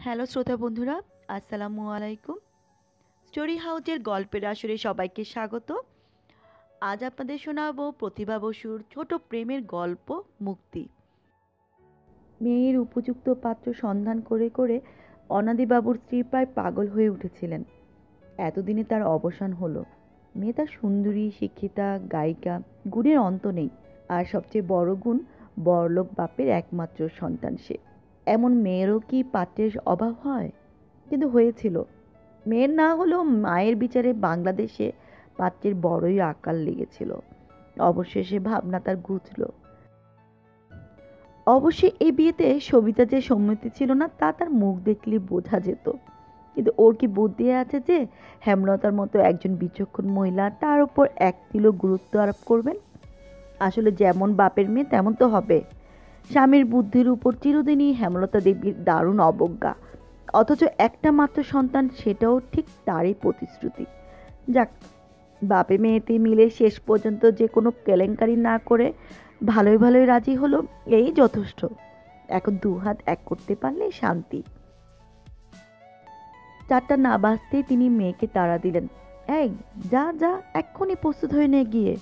Hello শ্রোতা বন্ধুরা, আসসালামু আলাইকুম। স্টোরি হাউজের গল্পের আসরে সবাইকে স্বাগত। আজ আপনাদের শোনাবো প্রতিভা বসুর ছোট প্রেমের গল্প মুক্তি। মেয়ের উপযুক্ত পাত্র সন্ধান করে করে অনাদিবাবুর স্ত্রী প্রায় পাগল হয়ে উঠেছিলেন। এতদিনে তার অবসান হলো। মেয়ে তার সুন্দরী, শিক্ষিতা, গায়িকা, গুণের অন্ত নেই। আর সবচেয়ে বড় গুণ, বড়লোক বাপের একমাত্র সন্তান সে। এমন মেয়েরও কি পাত্রের অভাব হয়? কিন্তু হয়েছিল। মেয়ের না হলেও মায়ের বিচারে বাংলাদেশে পাত্রের বড়ই আকাল লেগেছিল। অবশেষে ভাবনা তার ঘুচল। অবশ্যই এই বিয়েতে সবিতা যে সম্মতি ছিল না তা তার মুখ দেখলে বোঝা যেত। কিন্তু ওর কি বুদ্ধি আছে যে হেমলতার মতো একজন বিচক্ষণ মহিলা তার উপর এক তিলও গুরুত্ব আরোপ করবেন? আসলে যেমন বাপের মেয়ে তেমন তো হবে। স্বামীর বুদ্ধির উপর চিরদিনই হেমলতা দেবীর দারুণ অবজ্ঞা। অথচ একটা মাত্র সন্তান, সেটাও ঠিক তারই প্রতিশ্রুতি। যাক, বাপে মেয়েতে মিলে শেষ পর্যন্ত যে কোনো কেলেঙ্কারি না করে ভালোই ভালোই রাজি হলো, এই যথেষ্ট। এখন দুহাত এক করতে পারলে শান্তি। 4টা না বাজতেই তিনি মেয়েকে তাড়া দিলেন। এই, যা যা, এক্ষুনি প্রস্তুত হয়ে নে গিয়ে।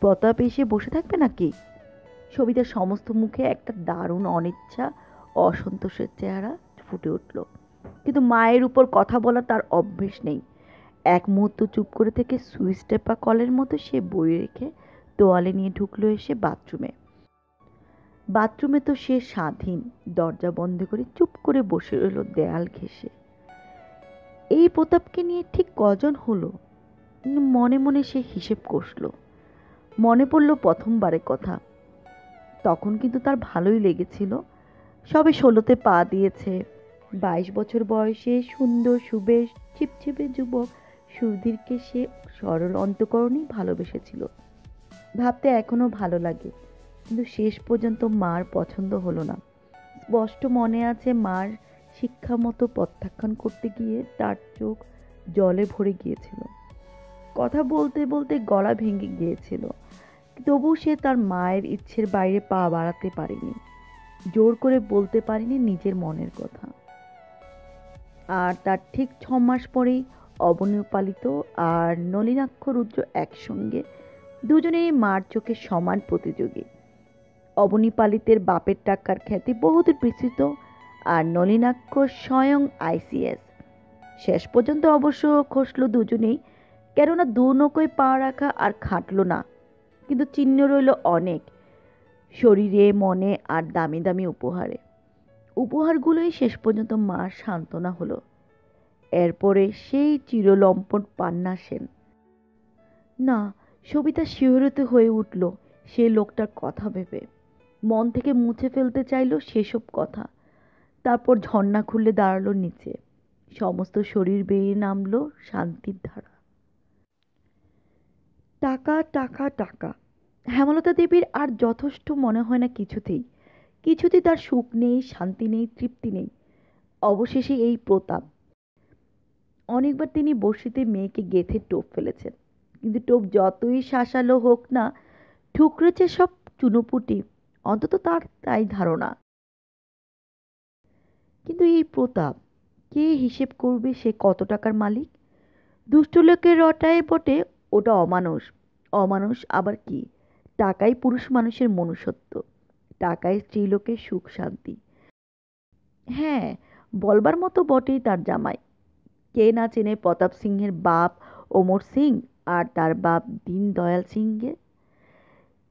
প্রতাপ এসে বসে থাকবে নাকি? সবিতার সমস্ত মুখে একটা দারুণ অনিচ্ছা, অসন্তোষের চেহারা ফুটে উঠল। কিন্তু মায়ের উপর কথা বলা তার অভ্যেস নেই। এক মুহূর্ত চুপ করে থেকে সুইচ টেপা কলের মতো সে বই রেখে তোয়ালে নিয়ে ঢুকলো এসে বাথরুমে। বাথরুমে তো সে স্বাধীন। দরজা বন্ধ করে চুপ করে বসে রইল দেয়াল ঘেঁষে। এই প্রতাপকে নিয়ে ঠিক কজন হলো? মনে মনে সে হিসেব কষল। মনে পড়ল প্রথমবারের কথা। তখন কিন্তু তার ভালোই লেগেছিল। সবে 16তে পা দিয়েছে। 22 বছর বয়সে সুন্দর, সুবেশ, ছিপছিপে যুবক সুধীরকে সে সরল অন্তঃকরণেই ভালোবেসেছিল। ভাবতে এখনো ভালো লাগে। কিন্তু শেষ পর্যন্ত মার পছন্দ হলো না। স্পষ্ট মনে আছে, মার শিক্ষা মতো প্রত্যাখ্যান করতে গিয়ে তার চোখ জলে ভরে গিয়েছিল। কথা বলতে বলতে গলা ভেঙে গিয়েছিল। তবু সে তার মায়ের ইচ্ছের বাইরে পা বাড়াতে পারেনি। জোর করে বলতে পারেনি নিজের মনের কথা। আর তার ঠিক 6 মাস পরেই অবনীপালিত আর নলিনাক্ষ রুদ্র একসঙ্গে, দুজনেই মার চোখে সমান প্রতিযোগী। অবনীপালিতের বাপের টাকার খ্যাতি বহুদূর বিস্তৃত, আর নলিনাক্ষ স্বয়ং আইসিএস। শেষ পর্যন্ত অবশ্য খসল দুজনেই, কেননা দু নৌকোয় পা রাখা আর খাটল না। কিন্তু চিহ্ন রইল অনেক, শরীরে, মনে আর দামি দামি উপহারে। উপহারগুলোই শেষ পর্যন্ত মার সান্ত্বনা হলো। এরপরে সেই চিরলম্পট পান্না সেন। না, সবিতা শিহরিত হয়ে উঠল সে লোকটার কথা ভেবে। মন থেকে মুছে ফেলতে চাইল সেসব কথা। তারপর ঝর্ণা খুলে দাঁড়ালো নিচে। সমস্ত শরীর বেয়ে নামলো শান্তির ধারা। টাকা, টাকা, টাকা। হেমলতা দেবীর আর যথেষ্ট মনে হয় না কিছুতেই। কিছুতেই তার সুখ নেই, শান্তি নেই, তৃপ্তি নেই। অবশেষে এই প্রতাপ। অনেকবার তিনি বড়শিতে মেয়েকে গেঁথে টোপ ফেলেছেন। কিন্তু টোপ যতই শাসালো হোক না, ঠুকরেছে সব চুনোপুটি। অন্তত তার তাই ধারণা। কিন্তু এই প্রতাপ, কে হিসেব করবে সে কত টাকার মালিক? দুষ্ট লোকের রটায় বটে, ওটা অমানুষ। অমানুষ আবার কি? টাকাই পুরুষ মানুষের মনুষ্যত্ব। টাকাই স্ত্রীলোকের সুখ শান্তি। হ্যাঁ, বলবার মতো বটেই তার জামাই। কে না চেনে প্রতাপ সিংহের বাপ অমর সিং আর তার বাপ দীনদয়াল সিংকে?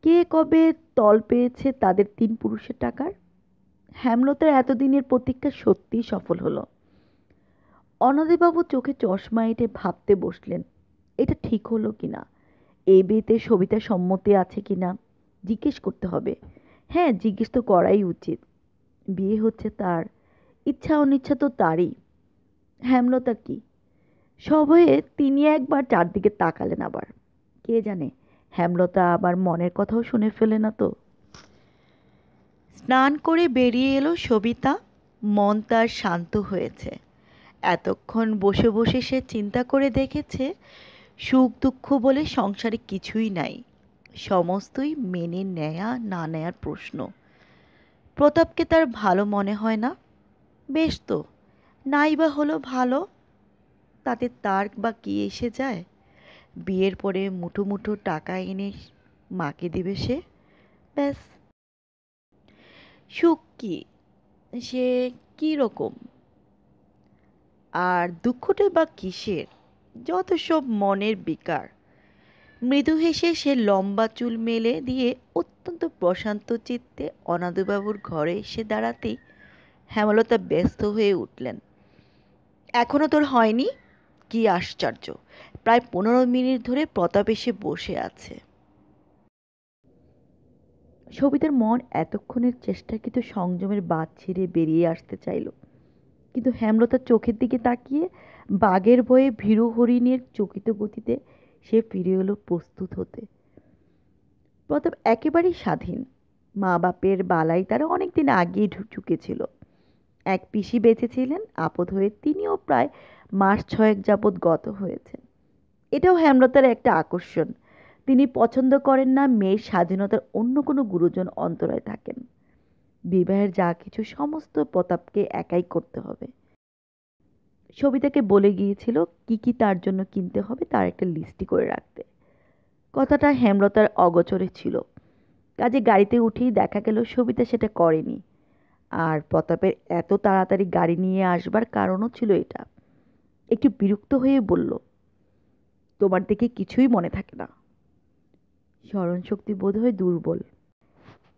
কে কবে তল পেয়েছে তাদের 3 পুরুষের টাকার? হেমলতার এতদিনের প্রতীক্ষা সত্যিই সফল হলো। অনাদিবাবু চোখে চশমা এঁটে ভাবতে বসলেন, এটা ঠিক হলো কিনা, এই বিয়েতে সবিতার সম্মতি আছে কিনা জিজ্ঞেস করতে হবে। হ্যাঁ, জিজ্ঞেস তো করাই উচিত। বিয়ে হচ্ছে তার, ইচ্ছা অনিচ্ছা তো তারই। হেমলতার কি? সভয়ে তিনি একবার চারদিকে তাকালেন। আবার কে জানে, হেমলতা আবার মনের কথাও শুনে ফেলে না তো। স্নান করে বেরিয়ে এলো সবিতা। মন তার শান্ত হয়েছে। এতক্ষণ বসে বসে সে চিন্তা করে দেখেছে, সুখ দুঃখ বলে সংসারে কিছুই নাই। সমস্তই মেনে নেয়া না নেয়ার প্রশ্ন। প্রতাপকে তার ভালো মনে হয় না? বেশ তো, নাই বা হলো ভালো, তাতে তার বা কি এসে যায়? বিয়ের পরে মুঠো মুঠো টাকা এনে মাকে দেবে সে, ব্যাস। সুখ কি, সে কি রকম? আর দুঃখটা বা কিসের? যত সব মনের বিকার। মৃদু হেসে সে লম্বা চুল মেলে দিয়ে অত্যন্ত প্রশান্ত চিত্তে অনাথবাবুর ঘরে এসে দাঁড়াতেই হেমলতা ব্যস্ত হয়ে উঠলেন। এখনো তোর হয়নি? কি আশ্চর্য! প্রায় 15 মিনিট ধরে প্রতাপ এসে বসে আছে। সবিতার মন এতক্ষণের চেষ্টাকৃত সংযমের বাঁধ ছিঁড়ে বেরিয়ে আসতে চাইল, কিন্তু হেমলতার চোখের দিকে তাকিয়ে বাঘের ভয়ে ভীরু হরিণের চকিত গতিতে সে ফিরে এলো প্রস্তুত হতে। প্রতাপ একেবারেই স্বাধীন। মা বাপের বালাই তারা অনেকদিন আগেই চুকেছিল। এক পিসি বেঁচে ছিলেন, আপদ হয়ে তিনিও প্রায় মাস 6 যাবৎ গত হয়েছেন। এটাও হেমলতার একটা আকর্ষণ। তিনি পছন্দ করেন না মেয়ের স্বাধীনতার অন্য কোনো গুরুজন অন্তরায় থাকেন। বিবাহের যা কিছু সমস্ত প্রতাপকে একাই করতে হবে। সবিতাকে বলে গিয়েছিল কি কি তার জন্য কিনতে হবে তার একটা লিস্টি করে রাখতে। কথাটা হেমলতার অগোচরে ছিল। কাজে গাড়িতে উঠেই দেখা গেল সবিতা সেটা করেনি। আর প্রতাপের এত তাড়াতাড়ি গাড়ি নিয়ে আসবার কারণও ছিল এটা। একটু বিরক্ত হয়ে বলল, তোমার দেখে কিছুই মনে থাকে না। স্মরণশক্তি বোধহয় দুর্বল।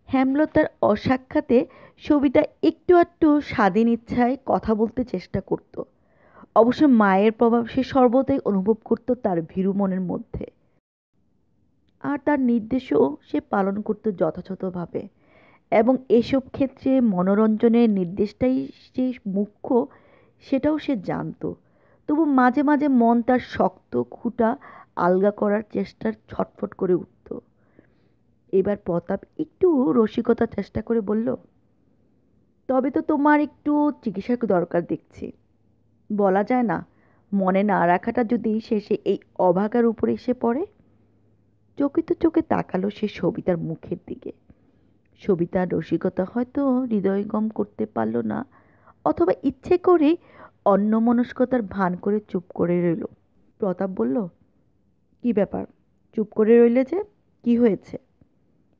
হেমলতার অসাক্ষাতে সবিতা একটু আধটু স্বাধীন ইচ্ছায় কথা বলতে চেষ্টা করত। অবশ্য মায়ের প্রভাব সে সর্বদাই অনুভব করত তার ভীরু মনের মধ্যে। আর তার নির্দেশও সে পালন করত যথাযথভাবে। এবং এসব ক্ষেত্রে মনোরঞ্জনের নির্দেশটাই যে মুখ্য সেটাও সে জানত। তবু মাঝে মাঝে মন তার শক্ত খুঁটা আলগা করার চেষ্টার ছটফট করে উঠত। এবার প্রতাপ একটু রসিকতার চেষ্টা করে বলল, তবে তো তোমার একটু চিকিৎসার দরকার দেখছি। বলা যায় না, মনে না রাখাটা যদি শেষে এই অভাগার উপরে এসে পড়ে। চকিত চোখে তাকালো সে সবিতার মুখের দিকে। সবিতার রসিকতা হয়তো হৃদয়ঙ্গম করতে পারল না, অথবা ইচ্ছে করে অন্যমনস্কতার ভান করে চুপ করে রইল। প্রতাপ বলল, কি ব্যাপার, চুপ করে রইলে যে? কি হয়েছে?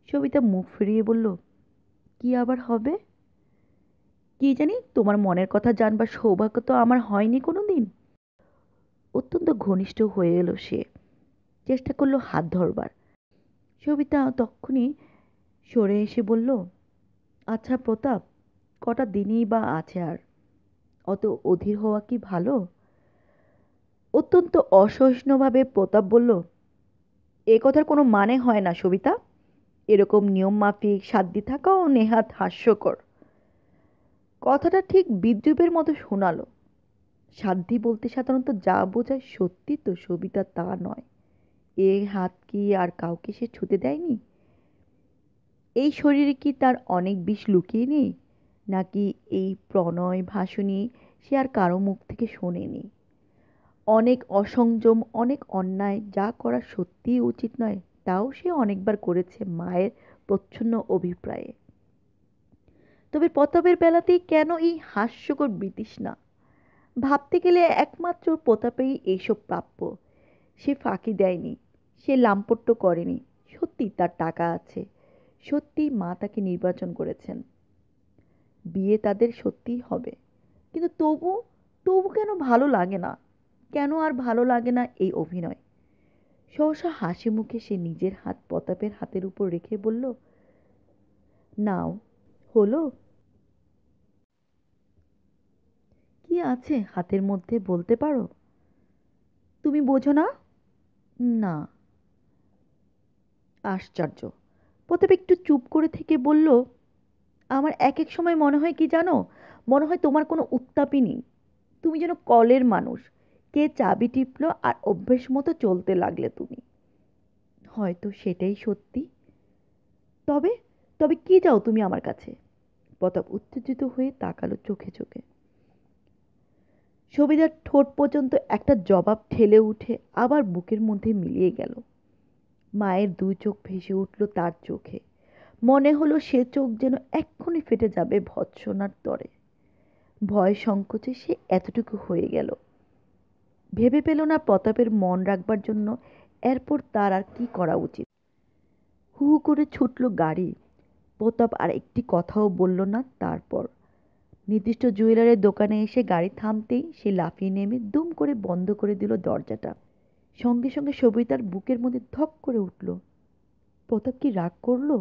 সবিতা মুখ ফিরিয়ে বলল, কি আবার হবে? কি জানি, তোমার মনের কথা জানবার সৌভাগ্য তো আমার হয়নি কোনো দিন। অত্যন্ত ঘনিষ্ঠ হয়ে এলো সে, চেষ্টা করলো হাত ধরবার। সবিতা তক্ষুনি সরে এসে বলল, আচ্ছা প্রতাপ, কটা দিনই বা আছে আর, অত অধীর হওয়া কি ভালো? অত্যন্ত অসহিষ্ণুভাবে প্রতাপ বলল, এ কথার কোনো মানে হয় না সবিতা। এরকম নিয়ম মাফিক সাধ্যি থাকাও নেহাত হাস্যকর। কথাটা ঠিক বিদ্রূপের মতো শোনালো। সাধ্যি বলতে সাধারণত যা বোঝায় সত্যি তো সবিতা তা নয়। এ হাত কি আর কাউকে সে ছুতে দেয়নি? এই শরীরে কি তার অনেক বিষ লুকিয়ে নেই? নাকি এই প্রণয় ভাষণী সে আর কারো মুখ থেকে শোনেনি? অনেক অসংযম, অনেক অন্যায় যা করা সত্যিই উচিত নয়, তাও সে অনেকবার করেছে মায়ের প্রচ্ছন্ন অভিপ্রায়ে। তবে প্রতাপের বেলাতেই কেন এই হাস্যকর বিতৃষ্ণা? ভাবতে গেলে একমাত্র প্রতাপেই এইসব প্রাপ্য। সে ফাঁকি দেয়নি, সে লাম্পট্য করেনি। সত্যি তার টাকা আছে, সত্যি মা তাকে নির্বাচন করেছেন, বিয়ে তাদের সত্যিই হবে। কিন্তু তবু, তবু কেন ভালো লাগে না? কেন আর ভালো লাগে না এই অভিনয়? সহসা হাসি মুখে সে নিজের হাত প্রতাপের হাতের উপর রেখে বলল, নাও, হলো। কি আছে হাতের মধ্যে বলতে পারো? তুমি বোঝো না? না। আশ্চর্য। প্রতাপ একটু চুপ করে থেকে বলল, আমার এক এক সময় মনে হয় কি জানো, মনে হয় তোমার কোনো উত্তাপই নেই। তুমি যেন কলের মানুষ, কে চাবি টিপলো আর অভ্যেস মতো চলতে লাগলে তুমি। হয়তো সেটাই সত্যি। তবে, তবে কি চাও তুমি আমার কাছে? প্রতাপ উত্তেজিত হয়ে তাকালো চোখে চোখে। সবিতার ঠোঁট পর্যন্ত একটা জবাব ঠেলে উঠে আবার বুকের মধ্যে মিলিয়ে গেল। মায়ের দুই চোখ ভেসে উঠল তার চোখে। মনে হলো সে চোখ যেন এক্ষুনি ফেটে যাবে ভৎসনার তরে। ভয় সংকোচে সে এতটুকু হয়ে গেল। ভেবে পেল না প্রতাপের মন রাখবার জন্য এরপর তার আর কি করা উচিত। হু হু করে ছুটল গাড়ি। প্রতাপ আর একটি কথাও বলল না। তারপর নির্দিষ্ট জুয়েলারের দোকানে এসে গাড়ি থামতেই সে লাফিয়ে নেমে দুম করে বন্ধ করে দিল দরজাটা। সঙ্গে সঙ্গে সবিতার বুকের মধ্যে ধক করে উঠল। প্রতাপ কি রাগ করলো?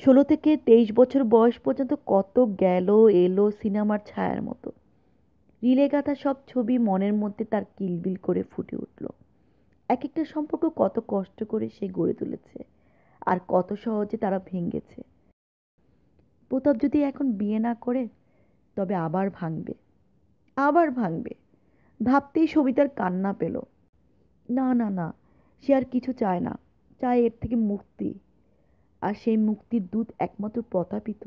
16 থেকে 23 বছর বয়স পর্যন্ত কত গেল এলো সিনেমার ছায়ার মতো। রিলে গাঁথা সব ছবি মনের মধ্যে তার কিলবিল করে ফুটে উঠল। এক একটা সম্পর্ক কত কষ্ট করে সে গড়ে তুলেছে, আর কত সহজে তারা ভেঙেছে। প্রতাপ যদি এখন বিয়ে না করে, তবে আবার ভাঙবে, আবার ভাঙবে। ভাবতেই সবিতার কান্না পেল। না না না, সে আর কিছু চায় না, চায় এর থেকে মুক্তি। আর সেই মুক্তির দূত একমাত্র প্রতাপিত।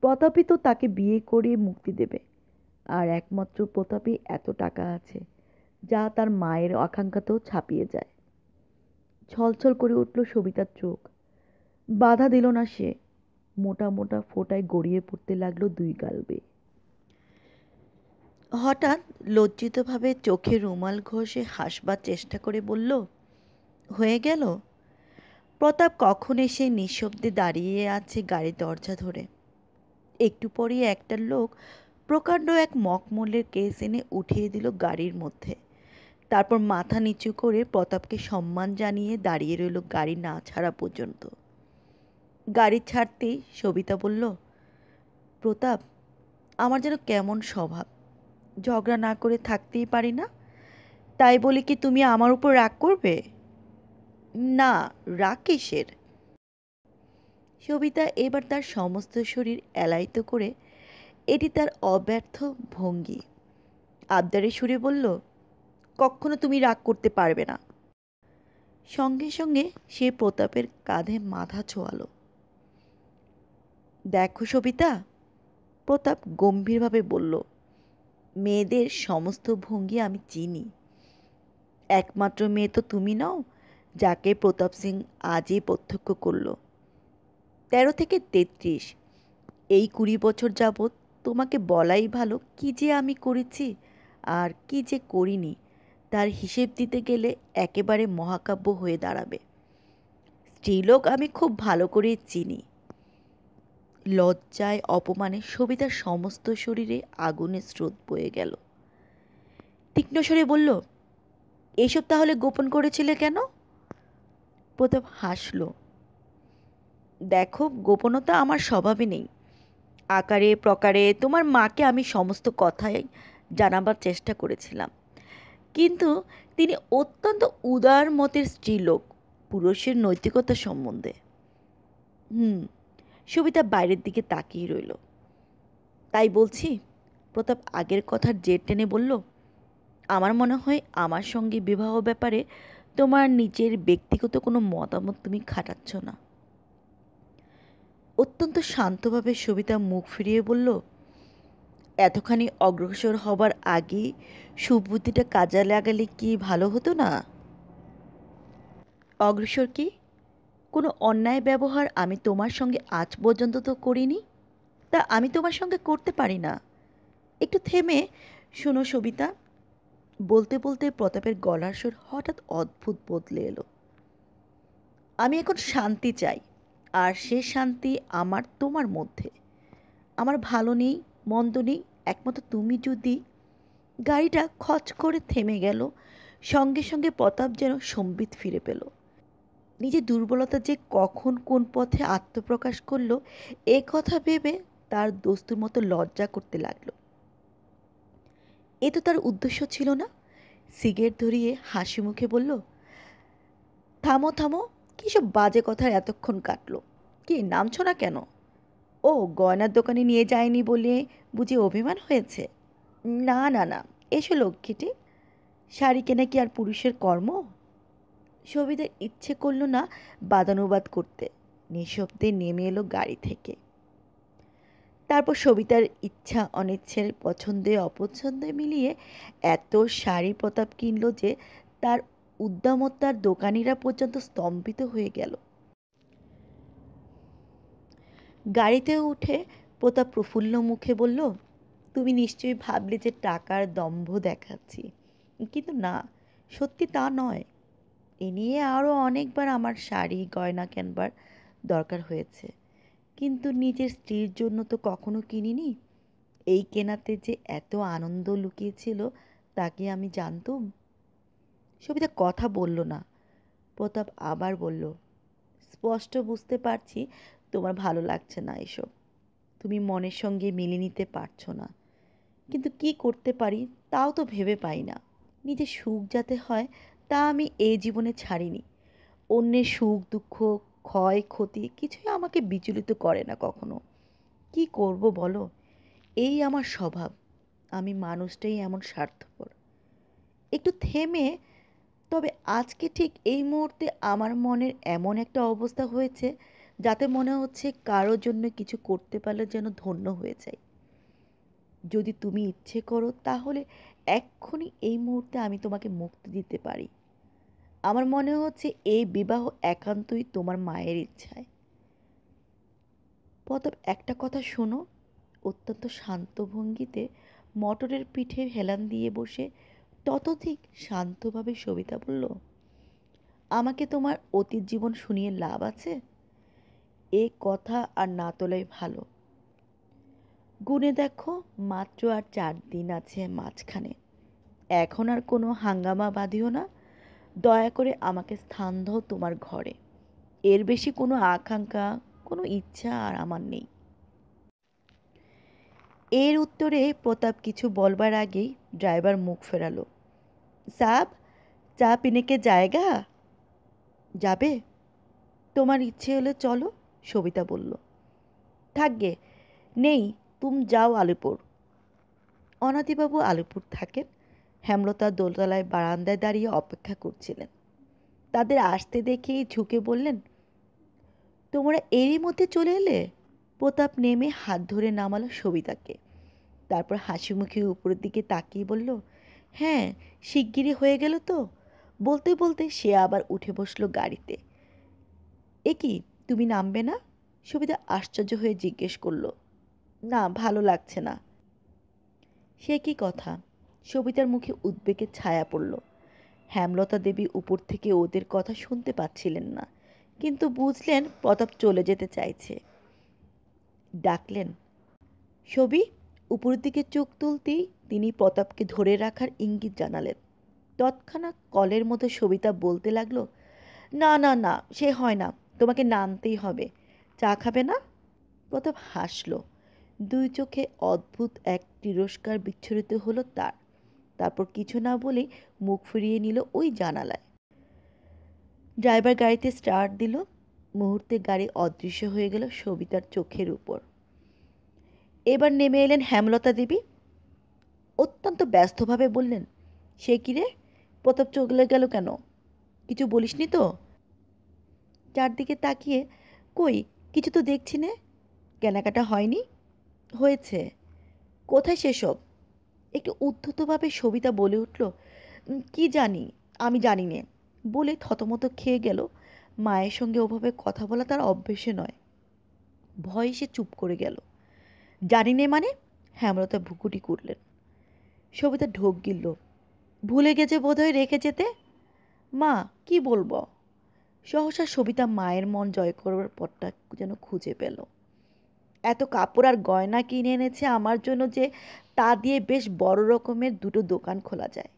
প্রতাপিত তাকে বিয়ে করে মুক্তি দেবে। আর একমাত্র প্রতাপে এত টাকা আছে যা তার মায়ের আকাঙ্ক্ষাতেও ছাপিয়ে যায়। ছলছল করে উঠল সবিতার চোখ। বাধা দিল না সে। মোটা মোটা ফোঁটায় গড়িয়ে পড়তে লাগলো দুই গাল বেয়ে। হঠাৎ লজ্জিতভাবে চোখে রুমাল ঘষে হাসবার চেষ্টা করে বলল, হয়ে গেল? প্রতাপ কখন এসে নিঃশব্দে দাঁড়িয়ে আছে গাড়ির দরজা ধরে। একটু পরেই একটা লোক প্রকাণ্ড এক মখমলের কেস এনে উঠিয়ে দিল গাড়ির মধ্যে। তারপর মাথা নিচু করে প্রতাপকে সম্মান জানিয়ে দাঁড়িয়ে রইল গাড়ি না ছাড়া পর্যন্ত। গাড়ি ছাড়তেই সবিতা বলল, প্রতাপ, আমার যেন কেমন স্বভাব, ঝগড়া না করে থাকতেই পারি না। তাই বলে কি তুমি আমার উপর রাগ করবে? না, রাগ কিসের? সবিতা এবার তার সমস্ত শরীর এলাইত করে, এটি তার অব্যর্থ ভঙ্গি, আবদারে সুরে বলল, কখনো তুমি রাগ করতে পারবে না। সঙ্গে সঙ্গে সে প্রতাপের কাঁধে মাথা ছোঁয়ালো। দেখো সবিতা, প্রতাপ গম্ভীরভাবে বলল, মেয়েদের সমস্ত ভঙ্গি আমি চিনি। একমাত্র মেয়ে তো তুমি নও যাকে প্রতাপ সিং আজই প্রত্যক্ষ করল। 13 থেকে 33, এই 20 বছর যাবৎ তোমাকে বলাই ভালো কি যে আমি করেছি আর কি যে করিনি, তার হিসেব দিতে গেলে একেবারে মহাকাব্য হয়ে দাঁড়াবে। স্ত্রীলোক আমি খুব ভালো করে চিনি। লজ্জায় অপমানে সবিতার সমস্ত শরীরে আগুনের স্রোত বয়ে গেল। তীক্ষ্ণ স্বরে বলল, এসব তাহলে গোপন করেছিলে কেন? প্রতাপ হাসল। দেখো, গোপনতা আমার স্বভাবে নেই। আকারে প্রকারে তোমার মাকে আমি সমস্ত কথাই জানাবার চেষ্টা করেছিলাম, কিন্তু তিনি অত্যন্ত উদার মতের স্ত্রীলোক, পুরুষের নৈতিকতা সম্বন্ধে। সবিতা বাইরের দিকে তাকিয়ে রইল। তাই বলছি, প্রতাপ আগের কথার জের টেনে বলল, আমার মনে হয় আমার সঙ্গে বিবাহ ব্যাপারে তোমার নিজের ব্যক্তিগত কোনো মতামত তুমি খাটাচ্ছ না। অত্যন্ত শান্তভাবে সবিতা মুখ ফিরিয়ে বলল, এতখানি অগ্রসর হবার আগেই সুবুদ্ধিটা কাজে লাগালে কি ভালো হতো না? অগ্রসর কি? কোনো অন্যায় ব্যবহার আমি তোমার সঙ্গে আজ পর্যন্ত তো করিনি, তা আমি তোমার সঙ্গে করতে পারি না। একটু থেমে শোনো সবিতা। বলতে বলতে প্রতাপের গলার সুর হঠাৎ অদ্ভুত বদলে এলো। আমি এখন শান্তি চাই, আর সে শান্তি আমার তোমার মধ্যে। আমার ভালো নেই, মন্দ নেই, একমাত্র তুমি যদি। গাড়িটা খচ করে থেমে গেল। সঙ্গে সঙ্গে প্রতাপ যেন সম্বিত ফিরে পেল। নিজের দুর্বলতা যে কখন কোন পথে আত্মপ্রকাশ করলো, এ কথা ভেবে তার দস্তুর মতো লজ্জা করতে লাগলো। এ তো তার উদ্দেশ্য ছিল না। সিগারেট ধরিয়ে হাসি মুখে বলল, থামো থামো, কী সব বাজে কথার এতক্ষণ কাটলো? কি নামছো না কেন? ও, গয়নার দোকানে নিয়ে যায়নি বলে বুঝি অভিমান হয়েছে? না না না, এসো লক্ষ্মীটি, শাড়ি কেনা কি আর পুরুষের কর্ম? সবিতার ইচ্ছে করল না বাদানুবাদ করতে। নিঃশব্দে নেমে এলো গাড়ি থেকে। তারপর সবিতার ইচ্ছা অনিচ্ছের পছন্দে অপছন্দে মিলিয়ে এত শাড়ি প্রতাপ কিনল যে তার উদ্দামতার দোকানিরা পর্যন্ত স্তম্ভিত হয়ে গেল। গাড়িতে উঠে প্রতাপ প্রফুল্ল মুখে বলল, তুমি নিশ্চয়ই ভাবলে যে টাকার দম্ভ দেখাচ্ছি, কিন্তু না, সত্যি তা নয়। এ নিয়ে আরও অনেকবার আমার শাড়ি গয়না কেনবার দরকার হয়েছে, কিন্তু নিজের স্ত্রীর জন্য তো কখনো কিনিনি। এই কেনাতে যে এত আনন্দ লুকিয়েছিল তা কি আমি জানতুম? সবিতা কথা বলল না। প্রতাপ আবার বলল, স্পষ্ট বুঝতে পারছি তোমার ভালো লাগছে না এসব। তুমি মনের সঙ্গে মিলিয়ে নিতে পারছো না, কিন্তু কি করতে পারি তাও তো ভেবে পাই না। নিজের সুখ যাতে হয় তা আমি এই জীবনে ছাড়িনি। অন্যের সুখ দুঃখ ক্ষয় ক্ষতি কিছুই আমাকে বিচলিত করে না কখনো। কি করব বলো, এই আমার স্বভাব। আমি মানুষটাই এমন স্বার্থপর। একটু থেমে, তবে আজকে ঠিক এই মুহূর্তে আমার মনের এমন একটা অবস্থা হয়েছে যাতে মনে হচ্ছে কারোর জন্য কিছু করতে পারলে যেন ধন্য হয়ে যায়। যদি তুমি ইচ্ছে করো তাহলে এক্ষুনি এই মুহূর্তে আমি তোমাকে মুক্তি দিতে পারি। আমার মনে হচ্ছে এই বিবাহ একান্তই তোমার মায়ের ইচ্ছায়। প্রতাপ, একটা কথা শোনো। অত্যন্ত শান্ত ভঙ্গিতে মটরের পিঠে হেলান দিয়ে বসে ততোধিক শান্তভাবে সবিতা বলল, আমাকে তোমার অতীত জীবন শুনিয়ে লাভ আছে? এ কথা আর না তোলাই ভালো। গুনে দেখো, মাত্র আর 4 দিন আছে মাঝখানে। এখন আর কোনো হাঙ্গামা বাঁধিও না। দয়া করে আমাকে স্থান দাও তোমার ঘরে। এর বেশি কোনো আকাঙ্ক্ষা, কোনো ইচ্ছা আর আমার নেই। এর উত্তরে প্রতাপ কিছু বলবার আগেই ড্রাইভার মুখ ফেরালো। সাব, চা পিনে কে জায়গা? যাবে? তোমার ইচ্ছে হলে চলো, সবিতা বলল। থাকগে, নেই, তুমি যাও আলিপুর। অনাদিবাবু আলিপুর থাকেন। হেমলতা দোতলায় বারান্দায় দাঁড়িয়ে অপেক্ষা করছিলেন। তাদের আসতে দেখেই ঝুঁকে বললেন, তোমরা এরই মধ্যে চলে এলে? প্রতাপ নেমে হাত ধরে নামালো সবিতাকে। তারপর হাসি মুখে উপরের দিকে তাকিয়ে বলল, হ্যাঁ, শিগগিরই হয়ে গেল তো। বলতে বলতে সে আবার উঠে বসলো গাড়িতে। এ কি, তুমি নামবে না? সবিতা আশ্চর্য হয়ে জিজ্ঞেস করলো। না, ভালো লাগছে না। সে কি কথা? সবিতার মুখে উদ্বেগের ছায়া পড়ল। হেমলতা দেবী উপর থেকে ওদের কথা শুনতে পাচ্ছিলেন না, কিন্তু বুঝলেন প্রতাপ চলে যেতে চাইছে। ডাকলেন, সবি। উপরের দিকে চোখ তুলতেই তিনি প্রতাপকে ধরে রাখার ইঙ্গিত জানালেন। তৎক্ষণাৎ কলের মতো সবিতা বলতে লাগলো, না না না, সে হয় না, তোমাকে নামতেই হবে। চা খাবে না? প্রতাপ হাসল। দুই চোখে অদ্ভুত এক তিরস্কার বিচ্ছুরিত হলো তার। তারপর কিছু না বলেই মুখ ফিরিয়ে নিল ওই জানালায়। ড্রাইভার গাড়িতে স্টার্ট দিল। মুহূর্তে গাড়ি অদৃশ্য হয়ে গেল সবিতার চোখের উপর। এবার নেমে এলেন হেমলতা দেবী। অত্যন্ত ব্যস্তভাবে বললেন, সে কি রে, প্রতাপ চলে গেল কেন? কিছু বলিসনি তো? চারদিকে তাকিয়ে, কই, কিছু তো দেখছি নে। কেনাকাটা হয়নি? হয়েছে। কোথায় সেসব? একটু উদ্ধতভাবে সবিতা বলে উঠল, কি জানি, আমি জানি নে, বলে থতমত খেয়ে গেল। মায়ের সঙ্গে ওভাবে কথা বলা তার অভ্যেসে নয়। ভয়ে সে চুপ করে গেল। জানি নে মানে? হেমলতা ভুকুটি করলেন। সবিতা ঢোক গিলল, ভুলে গেছে বোধহয় রেখে যেতে। মা, কি বলবো? সহসা সবিতা মায়ের মন জয় করবার পথটা যেন খুঁজে পেল। এত কাপড় আর গয়না কিনে এনেছে আমার জন্য যে তা দিয়ে বেশ বড় রকমের দুটো দোকান খোলা যায়।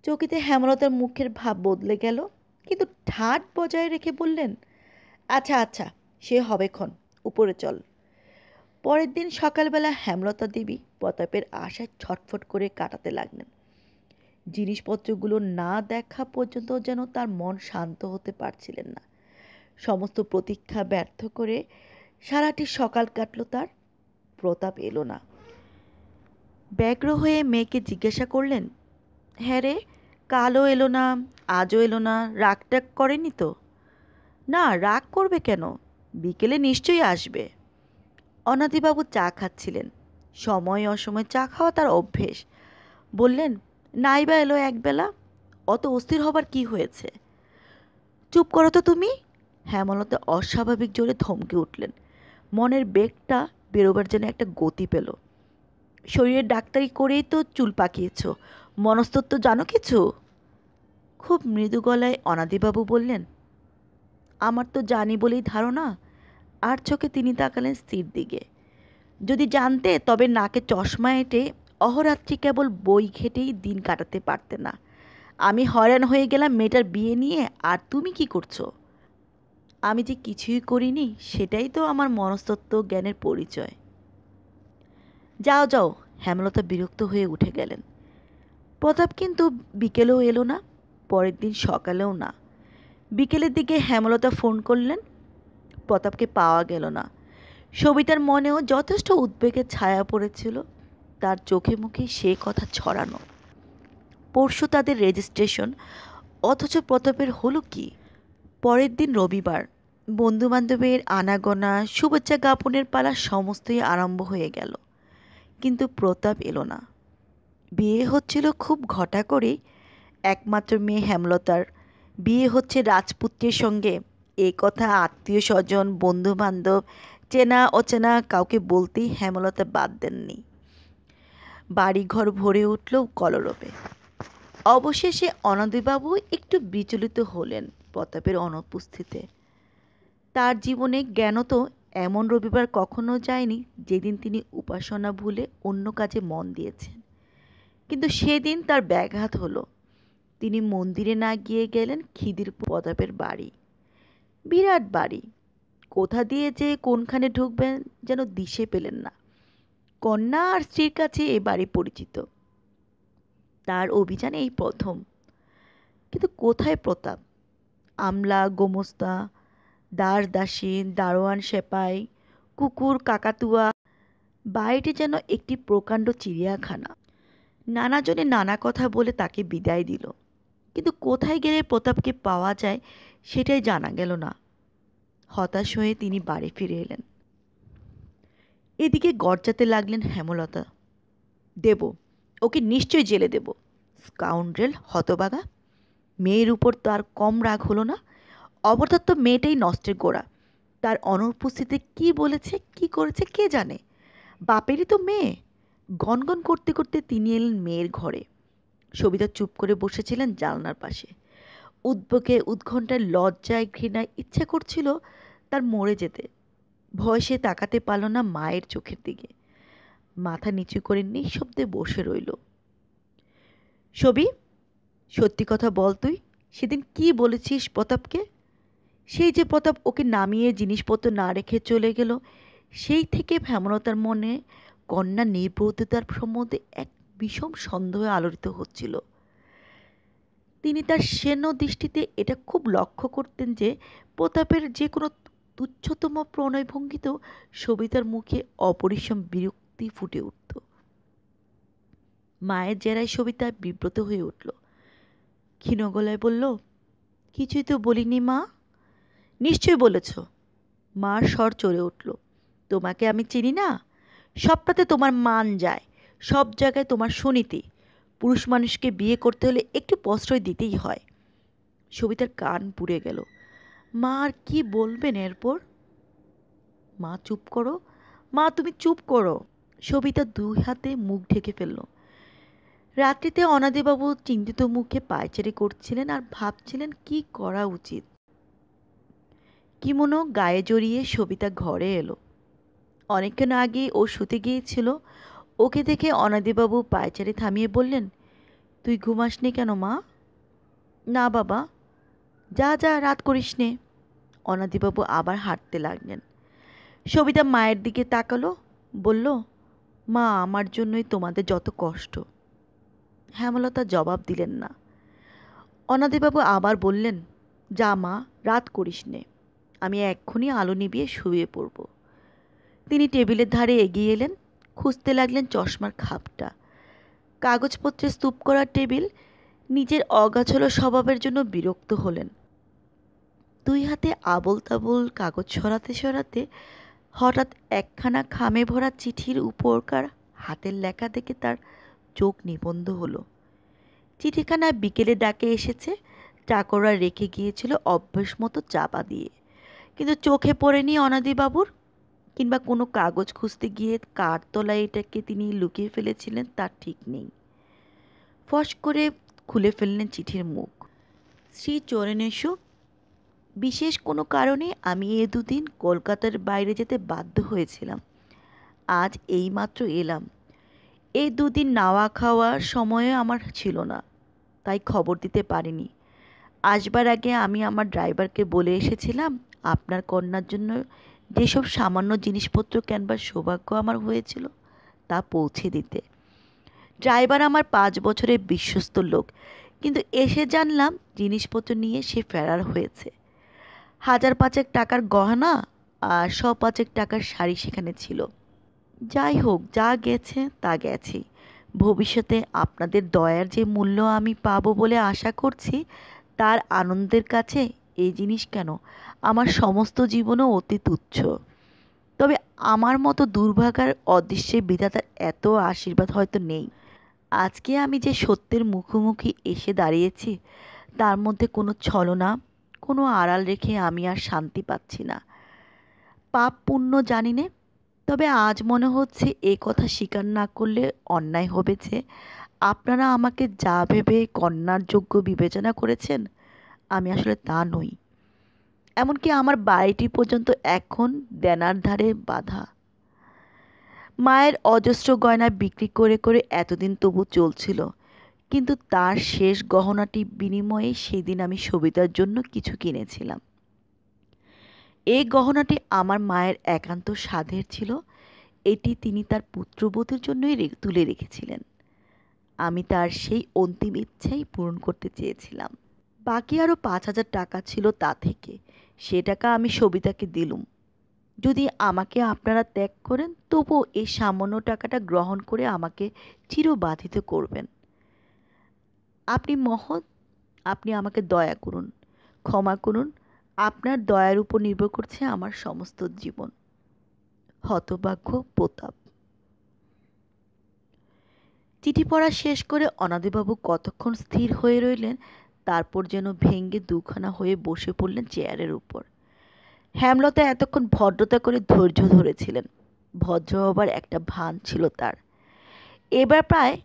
চকিতে হেমলতার মুখের ভাব বদলে গেল, কিন্তু ঠাট বজায় রেখে বললেন, আচ্ছা আচ্ছা, সে হবেক্ষণ, উপরে চল। পরের দিন সকালবেলা হেমলতা দেবী প্রতাপের আশায় ছটফট করে কাটাতে লাগলেন। জিনিসপত্রগুলো না দেখা পর্যন্ত যেন তার মন শান্ত হতে পারছিলেন না। সমস্ত প্রতীক্ষা ব্যর্থ করে সারাটি সকাল কাটল তার। প্রতাপ এলো না। ব্যগ্র হয়ে মেয়েকে জিজ্ঞাসা করলেন, হ্যাঁ রে, কালও এলো না, আজও এলো না, রাগ টাগ করেনি তো? না, রাগ করবে কেন, বিকেলে নিশ্চয়ই আসবে। অনাদিবাবু চা খাচ্ছিলেন। সময় অসময় চা খাওয়া তার অভ্যেস। বললেন, নাইবা এলো একবেলা, অত অস্থির হবার কি হয়েছে? চুপ করো তো তুমি। হেমলতা অস্বাভাবিক জোরে ধমকে উঠলেন। মনের বেগটা বেরোবার যেন একটা গতি পেল। শরীরের ডাক্তারি করেই তো চুল পাকিয়েছ, মনস্তত্ত্ব জানো কিছু? খুব মৃদু গলায় অনাদিবাবু বললেন। আমার তো জানি বলেই ধারণা। আর চোখে তিনি তাকালেন স্ত্রীর দিকে। যদি জানতে তবে নাকে চশমা এঁটে অহরাত্রি কেবল বই ঘেটেই দিন কাটাতে পারতে না। আমি হয়রান হয়ে গেলাম মেয়েটার বিয়ে নিয়ে, আর তুমি কি করছো? আমি যে কিছুই করিনি সেটাই তো আমার মনস্তত্ত্ব জ্ঞানের পরিচয়। যাও যাও, হেমলতা বিরক্ত হয়ে উঠে গেলেন। প্রতাপ কিন্তু বিকেলেও এলো না, পরের দিন সকালেও না। বিকেলের দিকে হেমলতা ফোন করলেন। প্রতাপকে পাওয়া গেল না। সবিতার মনেও যথেষ্ট উদ্বেগের ছায়া পড়েছিল। তার চোখে মুখে সে কথা ছড়ানো। পরশু তাদের রেজিস্ট্রেশন, অথচ প্রতাপের হলো কি? পরের দিন রবিবার। বন্ধুবান্ধবের আনাগোনা, শুভেচ্ছা জ্ঞাপনের পালা সমস্তই আরম্ভ হয়ে গেল। কিন্তু প্রতাপ এলো না। বিয়ে হচ্ছিল খুব ঘটা করেই। একমাত্র মেয়ে হেমলতার বিয়ে হচ্ছে রাজপুত্রের সঙ্গে, এ কথা আত্মীয় স্বজন, বন্ধু বান্ধব, চেনা অচেনা কাউকে বলতেই হেমলতা বাদ দেননি। বাড়িঘর ভরে উঠল কলরবে। অবশেষে অনাদিবাবু একটু বিচলিত হলেন প্রতাপের অনুপস্থিতিতে। তার জীবনে জ্ঞানত এমন রবিবার কখনো যায়নি যেদিন তিনি উপাসনা ভুলে অন্য কাজে মন দিয়েছেন। কিন্তু সেদিন তার ব্যাঘাত হলো। তিনি মন্দিরে না গিয়ে গেলেন খিদির প্রতাপের বাড়ি। বিরাট বাড়ি। কোথা দিয়ে যে কোনখানে ঢুকবেন যেন দিশে পেলেন না। কন্যা আর স্ত্রীর কাছে এ বাড়ি পরিচিত। তার অভিযানে এই প্রথম। কিন্তু কোথায় প্রতাপ? আমলা, গোমস্তা, দাস দাসী, দারোয়ান, সেপাই, কুকুর, কাকাতুয়া, বাড়িটি যেন একটি প্রকাণ্ড চিড়িয়াখানা। নানাজনে নানা কথা বলে তাকে বিদায় দিল। কিন্তু কোথায় গেলে প্রতাপকে পাওয়া যায় সেটাই জানা গেল না। হতাশ হয়ে তিনি বাড়ি ফিরে এলেন। এদিকে গর্জাতে লাগলেন হেমলতা। দেব, ওকে নিশ্চয়ই জেলে দেব। স্কাউন্ড্রেল, হতবাগা। মেয়ের উপর তার কম রাগ হলো না? অবধার্ত মেয়েটাই নষ্টের গোড়া। তার অনুপস্থিতিতে কি বলেছে কি করেছে কে জানে। বাপেরই তো মেয়ে। গনগন করতে করতে তিনি এলেন মেয়ের ঘরে। সবিতা চুপ করে বসেছিলেন জানলার পাশে। উদ্বেগে, উৎকণ্ঠায়, লজ্জায়, ঘৃণায় ইচ্ছে করছিল তার মরে যেতে। ভয় সে তাকাতে পারল না মায়ের চোখের দিকে। মাথা নিচু করে নিঃশব্দে বসে রইল। সবি, সত্যি কথা বল, তুই সেদিন কি বলেছিস প্রতাপকে? সেই যে প্রতাপ ওকে নামিয়ে জিনিসপত্র না রেখে চলে গেল, সেই থেকে হেমলতার মনে কন্যা নির্বোধতার সম্বন্ধে এক বিষম সন্দেহ আলোড়িত হচ্ছিল। তিনি তার সেন দৃষ্টিতে এটা খুব লক্ষ্য করতেন যে প্রতাপের যে কোনো তুচ্ছতম প্রণয়ভঙ্গিতেও সবিতার মুখে অপরিসম বিরক্তি ফুটে উঠত। মায়ের জেরায় সবিতা বিব্রত হয়ে উঠল। ক্ষীণ গলায় বলল, কিছুই তো বলিনি মা। নিশ্চয় বলেছ। মার স্বর চড়ে উঠল। তোমাকে আমি চিনি না? সবটাতে তোমার মান যায়, সব জায়গায় তোমার সুনীতি। পুরুষ মানুষকে বিয়ে করতে হলে একটু প্রশ্রয় দিতেই হয়। সবিতার কান পুড়ে গেল। মা আর কি বলবেন এরপর? মা চুপ করো, মা তুমি চুপ করো। সবিতা দুই হাতে মুখ ঢেকে ফেলল। রাত্রিতে অনাদিবাবু চিন্তিত মুখে পায়চারি করছিলেন আর ভাবছিলেন কি করা উচিত। কিমোনো গায়ে জড়িয়ে সবিতা ঘরে এলো। অনেকক্ষণ আগে ও শুতে গিয়েছিল। ওকে দেখে অনাদিবাবু পায়চারি থামিয়ে বললেন, তুই ঘুমাসনি কেন মা? না বাবা। যা যা, রাত করিস নে। অনাদিবাবু আবার হাঁটতে লাগলেন। সবিতা মায়ের দিকে তাকালো, বলল, মা, আমার জন্যই তোমাদের যত কষ্ট। হেমলতা জবাব দিলেন না। অনাদিবাবু আবার বললেন, যা মা, রাত করিস নে। আমি এক্ষুনি আলো নিভিয়ে শুয়ে পড়ব। তিনি টেবিলের ধারে এগিয়ে এলেন। খুঁজতে লাগলেন চশমার খাপটা। কাগজপত্রে স্তূপ করা টেবিল। নিজের অগাছলো স্বভাবের জন্য বিরক্ত হলেন। দুই হাতে আবোল তাবোল কাগজ সরাতে সরাতে হঠাৎ একখানা খামে ভরা চিঠির উপরকার হাতের লেখা দেখে তার চোখ নিবন্ধ হলো। চিঠিখানা বিকেলে ডাকে এসেছে। চাকররা রেখে গিয়েছিল অভ্যেস মতো চাপা দিয়ে, কিন্তু চোখে পড়েনি অনাদিবাবুর। কিংবা কোনো কাগজ খুঁজতে গিয়ে কার তলায় এটাকে তিনি লুকিয়ে ফেলেছিলেন তার ঠিক নেই। ফস করে খুলে ফেললেন চিঠির মুখ। শ্রী চরণেশু, বিশেষ কোনো কারণে আমি এ দুদিন কলকাতার বাইরে যেতে বাধ্য হয়েছিলাম। আজ এইমাত্র এলাম। এই দুদিন নাওয়া খাওয়ার সময় আমার ছিল না, তাই খবর দিতে পারিনি। আসবার আগে আমি আমার ড্রাইভারকে বলে এসেছিলাম আপনার কন্যার জন্য যেসব সামান্য জিনিসপত্র কেনবার সৌভাগ্য আমার হয়েছিল তা পৌঁছে দিতে। ড্রাইভার আমার 5 বছরের বিশ্বস্ত লোক, কিন্তু এসে জানলাম জিনিসপত্র নিয়ে সে ফেরার হয়েছে। 1,000-5 টাকার গহনা আর 100-5 টাকার শাড়ি সেখানে ছিল। যাই হোক, যা গেছে তা গেছে। ভবিষ্যতে আপনাদের দয়ার যে মূল্য আমি পাবো বলে আশা করছি, তার আনন্দের কাছে এই জিনিস কেন, আমার সমস্ত জীবনও অতি তুচ্ছ। তবে আমার মতো দুর্ভাগার অদৃশ্যে বিধাতার এত আশীর্বাদ হয়তো নেই। আজকে আমি যে সত্যের মুখোমুখি এসে দাঁড়িয়েছি, তার মধ্যে কোনো ছলনা, কোনো আড়াল রেখে আমি আর শান্তি পাচ্ছি না। পাপ পুণ্য জানি নে, তবে আজ মনে হচ্ছে এ কথা স্বীকার না করলে অন্যায় হবে যে আপনারা আমাকে যা ভেবে কন্যার যোগ্য বিবেচনা করেছেন, আমি আসলে তা নই। এমনকি আমার বাড়িটি পর্যন্ত এখন দেনার ধারে বাঁধা। মায়ের অজস্র গয়না বিক্রি করে করে এতদিন তবু চলছিল, কিন্তু তার শেষ গহনাটি বিনিময়ে সেদিন আমি সবিতার জন্য কিছু কিনেছিলাম। এই গহনাটি আমার মায়ের একান্ত সাধের ছিল। এটি তিনি তার পুত্রবধূর জন্যই তুলে রেখেছিলেন। আমি তার সেই অন্তিম ইচ্ছাই পূরণ করতে চেয়েছিলাম। বাকি আরও 5,000 টাকা ছিল তা থেকে। সে টাকা আমি সবিতাকে দিলুম। যদি আমাকে আপনারা ত্যাগ করেন, তবুও এই সামান্য টাকাটা গ্রহণ করে আমাকে চিরবাধিত করবেন। আপনি মহৎ, আপনি আমাকে দয়া করুন, ক্ষমা করুন। আপনার দয়ার উপর নির্ভর করছে আমার সমস্ত জীবন। হতভাগ্য প্রতাপ। চিঠি পড়া শেষ করে অনাদিবাবু কতক্ষণ স্থির হয়ে রইলেন, তারপর যেন ভেঙ্গে দুখানা হয়ে বসে পড়লেন চেয়ারের উপর। হেমলতা এতক্ষণ ভদ্রতা করে ধৈর্য ধরেছিলেন। ভদ্র হবার একটা ভান ছিল তার। এবার প্রায়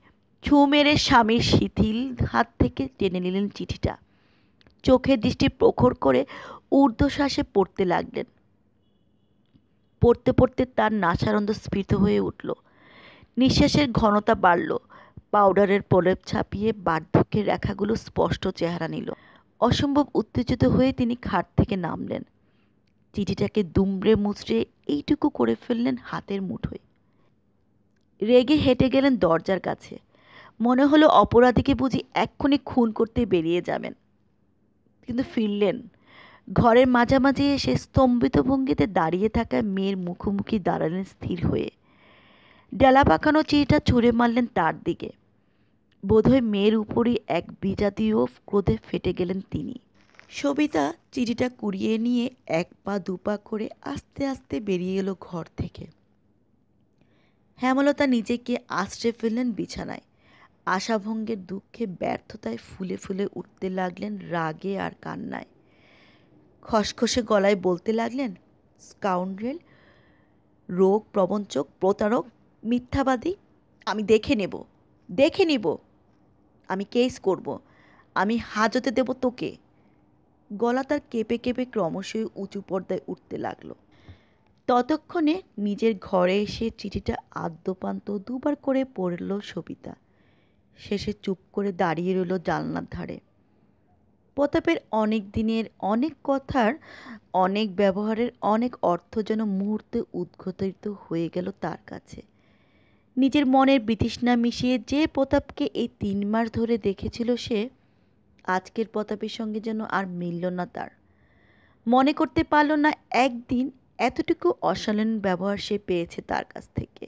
ছু মেরে স্বামীর শিথিল হাত থেকে টেনে নিলেন চিঠিটা। চোখের দৃষ্টি প্রখর করে ঊর্ধ্বশ্বাসে পড়তে লাগলেন। পড়তে পড়তে তার নাসারন্ধ স্ফীত হয়ে উঠল। নিঃশ্বাসের ঘনতা বাড়ল। পাউডারের প্রলেপ ছাপিয়ে বার্ধক্যের রেখাগুলো স্পষ্ট চেহারা নিল। অসম্ভব উত্তেজিত হয়ে তিনি খাট থেকে নামলেন। চিঠিটাকে দুমড়ে মুচড়ে এইটুকু করে ফেললেন হাতের মুঠোয়। রেগে হেঁটে গেলেন দরজার কাছে। মনে হলো অপরাধীকে বুঝি এক্ষুনি খুন করতে বেরিয়ে যাবেন, কিন্তু ফিরলেন। ঘরের মাঝামাঝি এসে স্তম্ভিত ভঙ্গিতে দাঁড়িয়ে থাকা মেয়ের মুখোমুখি দাঁড়ালেন স্থির হয়ে। ডেলা পাকানো চিঠিটা ছুঁড়ে মারলেন তার দিকে। বোধহয় মেয়ের উপরই এক বিজাতীয় ক্রোধে ফেটে গেলেন তিনি। সবিতা চিঠিটা কুড়িয়ে নিয়ে 1 পা 2 পা করে আস্তে আস্তে বেরিয়ে এলো ঘর থেকে। হেমলতা নিজেকে আছড়ে ফেললেন বিছানায়। আশাভঙ্গের দুঃখে ব্যর্থতায় ফুলে ফুলে উঠতে লাগলেন রাগে আর কান্নায়। খসখসে গলায় বলতে লাগলেন, স্কাউন্ড্রেল, রোগ প্রবঞ্চক, প্রতারক, মিথ্যাবাদী, আমি দেখে নিব, আমি কেস করব, আমি হাজতে দেব তোকে। গলা তার কেঁপে কেঁপে ক্রমশই উঁচু পর্দায় উঠতে লাগলো। ততক্ষণে নিজের ঘরে এসে চিঠিটা আদ্যপান্ত 2 বার করে পড়ল সবিতা। শেষে চুপ করে দাঁড়িয়ে রইল জানলার ধারে। প্রতাপের অনেক দিনের অনেক কথার অনেক ব্যবহারের অনেক অর্থ যেন মুহূর্তে উদ্ঘাটিত হয়ে গেল তার কাছে। নিজের মনের বিতৃষ্ণা মিশিয়ে যে প্রতাপকে এই 3 মাস ধরে দেখেছিল সে, আজকের প্রতাপের সঙ্গে যেন আর মিলল না তার। মনে করতে পারল না একদিন এতটুকু অশালীন ব্যবহার সে পেয়েছে তার কাছ থেকে,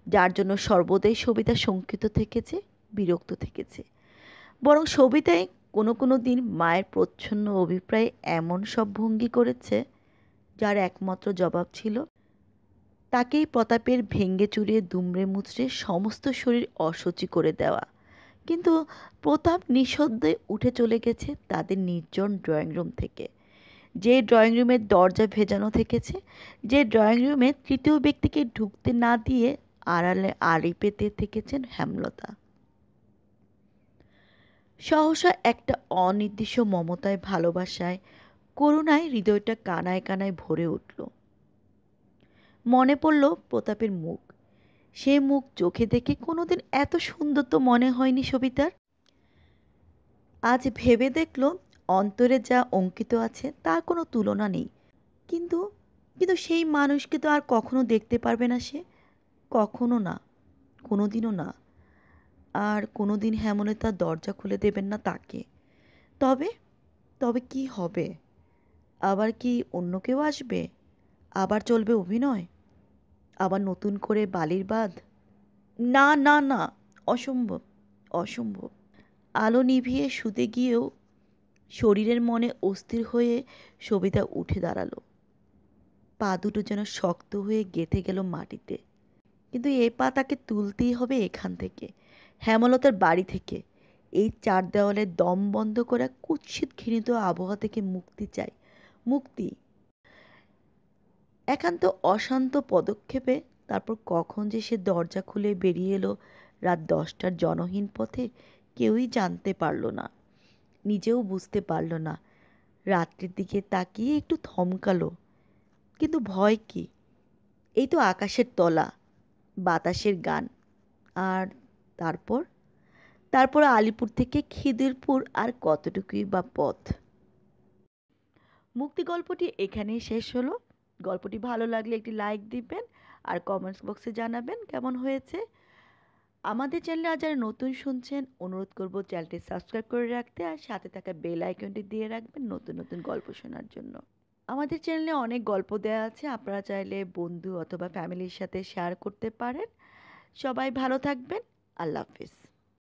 যার জন্য সর্বদাই সবিতা শঙ্কিত থেকেছে, বিরক্ত থেকেছে। বরং সবিতাই কোনো দিন মায়ের প্রচ্ছন্ন অভিপ্রায়ে এমন সব ভঙ্গি করেছে, যার একমাত্র জবাব ছিল তাকেই প্রতাপের ভেঙ্গে চুরিয়ে দুমড়ে মুচড়ে সমস্ত শরীর অশুচি করে দেওয়া। কিন্তু প্রতাপ নিঃশব্দে উঠে চলে গেছে তাদের নির্জন ড্রয়িং রুম থেকে, যে ড্রয়িং রুমের দরজা ভেজানো থেকেছে, যে ড্রয়িং রুমে তৃতীয় ব্যক্তিকে ঢুকতে না দিয়ে আড়ালে আড়ি পেতে থেকেছেন হেমলতা। সহসা একটা অনির্দিষ্ট মমতায়, ভালোবাসায়, করুণায় হৃদয়টা কানায় কানায় ভরে উঠল। মনে পড়ল প্রতাপের মুখ। সে মুখ চোখে দেখে কোনোদিন এত সুন্দর তো মনে হয়নি সবিতার। আজ ভেবে দেখল অন্তরে যা অঙ্কিত আছে তার কোনো তুলনা নেই। কিন্তু কিন্তু সেই মানুষকে তো আর কখনো দেখতে পারবে না সে। কখনো না, কোনোদিনও না। আর কোনোদিন হেমলতা দরজা খুলে দেবেন না তাকে। তবে তবে কি হবে? আবার কি অন্য কেউ আসবে? আবার চলবে অভিনয়? আবার নতুন করে বালির বাঁধ? না না না, অসম্ভব, অসম্ভব। আলো নিভিয়ে শুতে গিয়েও শরীরের মনে অস্থির হয়ে সবিতা উঠে দাঁড়ালো। পা দুটো যেন শক্ত হয়ে গেঁথে গেল মাটিতে। কিন্তু এ পা তাকে তুলতেই হবে এখান থেকে, হেমলতার বাড়ি থেকে। এই চার দেওয়ালে দম বন্ধ করা কুৎসিত ঘৃণিত আবহাওয়া থেকে মুক্তি চাই, মুক্তি। একান্ত অশান্ত পদক্ষেপে তারপর কখন যে সে দরজা খুলে বেরিয়ে এলো রাত 10টার জনহীন পথে, কেউই জানতে পারল না, নিজেও বুঝতে পারল না। রাত্রির দিকে তাকিয়ে একটু থমকালো, কিন্তু ভয় কি? এই তো আকাশের তলা, বাতাসের গান। আর তারপর তারপর আলিপুর থেকে খিদিরপুর আর কতটুকুই বা পথ। মুক্তি গল্পটি এখানেই শেষ হলো। গল্পটি ভালো লাগলে একটি লাইক দিবেন আর কমেন্টস বক্সে জানাবেন কেমন হয়েছে। আমাদের চ্যানেলে আর যারা নতুন শুনছেন, অনুরোধ করব চ্যানেলটি সাবস্ক্রাইব করে রাখতে আর সাথে থাকা বেল আইকনটি দিয়ে রাখবেন নতুন নতুন গল্প শোনার জন্য। আমাদের চ্যানেলে অনেক গল্প দেওয়া আছে, আপনারা চাইলে বন্ধু অথবা ফ্যামিলির সাথে শেয়ার করতে পারেন। সবাই ভালো থাকবেন। আল্লাহ হাফিজ।